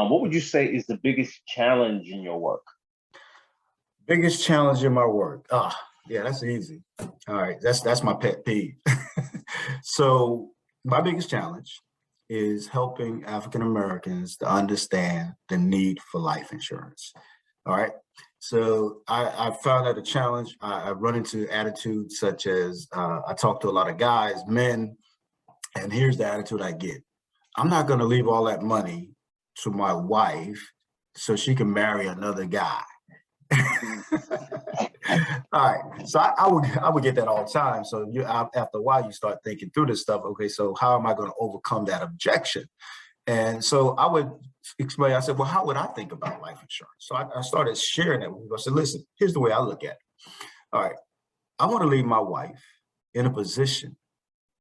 What would you say is the biggest challenge in your work? Biggest challenge in my work. Yeah, that's easy. All right, that's my pet peeve. So my biggest challenge is helping African Americans to understand the need for life insurance. All right. So I found that a challenge. I run into attitudes such as I talk to a lot of guys, men, and here's the attitude I get. I'm not going to leave all that money to my wife so she can marry another guy. All right, so I would get that all the time. So after a while, you start thinking through this stuff. Okay, so how am I going to overcome that objection? And so I would explain. I said, well, how would I think about life insurance? So I started sharing that with people. I said, listen, here's the way I look at it. All right, I want to leave my wife in a position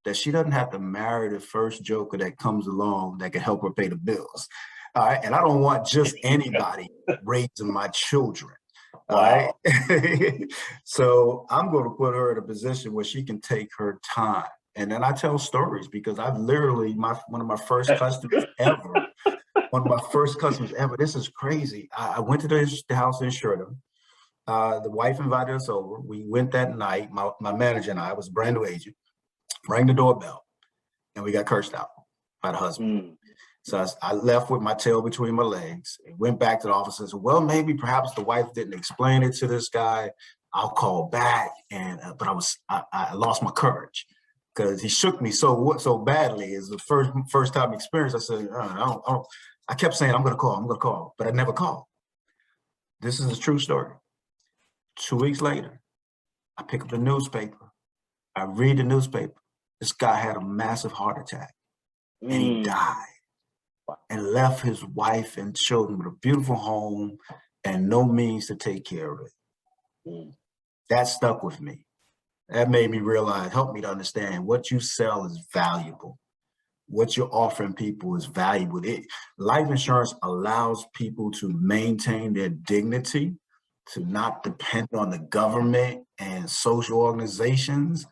that she doesn't have to marry the first joker that comes along that can help her pay the bills. All right, and I don't want just anybody raising my children. All Wow. right. So I'm going to put her in a position where she can take her time. And then I tell stories because I've literally, one of my first customers ever, this is crazy. I went to the house and insured them. The wife invited us over. We went that night. My manager and I was a brand new agent, rang the doorbell, and we got cursed out by the husband. So I left with my tail between my legs and went back to the office and said, well, maybe perhaps the wife didn't explain it to this guy. I'll call back. And but I lost my courage because he shook me so badly. It's the first time experience. I said, I kept saying, I'm going to call, but I never called. This is a true story. 2 weeks later, I pick up the newspaper. I read the newspaper. This guy had a massive heart attack and he died. And left his wife and children with a beautiful home and no means to take care of it. That stuck with me. That made me realize, helped me to understand what you sell is valuable. What you're offering people is valuable. Life insurance allows people to maintain their dignity, to not depend on the government and social organizations.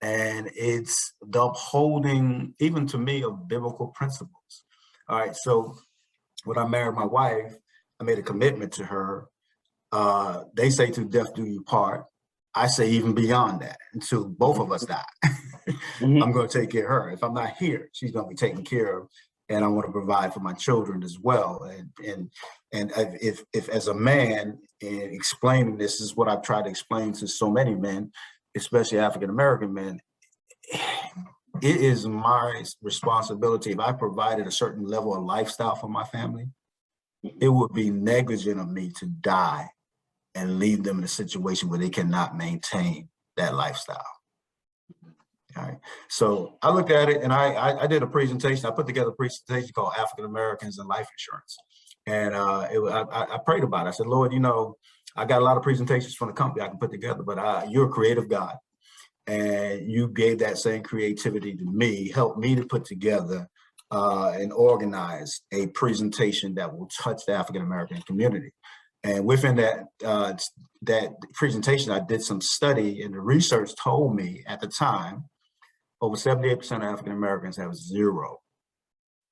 And it's the upholding, even to me, of biblical principles. All right, so when I married my wife, I made a commitment to her. They say to death do you part. I say even beyond that, until both of us die. I'm going to take care of her. If I'm not here, she's going to be taken care of, and I want to provide for my children as well. And if as a man, in explaining this is what I've tried to explain to so many men, especially African American men. It is my responsibility. If I provided a certain level of lifestyle for my family, it would be negligent of me to die and leave them in a situation where they cannot maintain that lifestyle. All right. So I looked at it and I did a presentation. I put together a presentation called African Americans and Life Insurance. And I prayed about it. I said, Lord, I got a lot of presentations from the company I can put together, but you're a creative God. And you gave that same creativity to me, helped me to put together and organize a presentation that will touch the African American community. And within that presentation, I did some study, and the research told me at the time, over 78% of African Americans have zero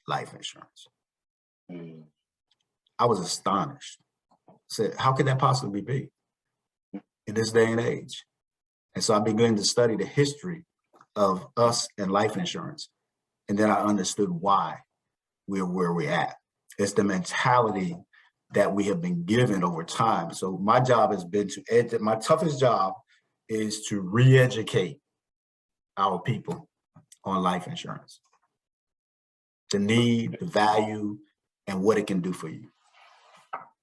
life insurance. I was astonished. I said, how could that possibly be in this day and age? And so I began to study the history of us and life insurance. And then I understood why we're where we're at. It's the mentality that we have been given over time. So my job has been my toughest job is to re-educate our people on life insurance. The need, the value, and what it can do for you.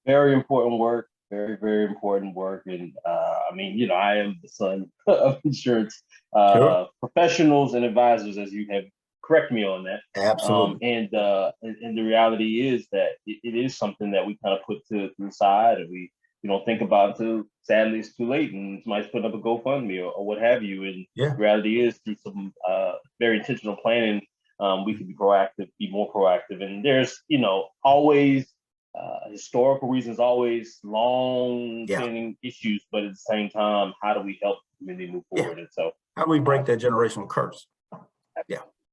Very important work. Very, very important work. And I am the son of insurance professionals and advisors, as you have corrected me on that. Absolutely. And the reality is that it is something that we kind of put to the side, and we don't think about until sadly it's too late and somebody's putting up a GoFundMe or what have you. And the reality is, through some very intentional planning, we can be proactive, be more proactive. And there's always historical reasons, always long-standing issues, but at the same time, how do we help the community move forward? And so, how do we break that generational curse?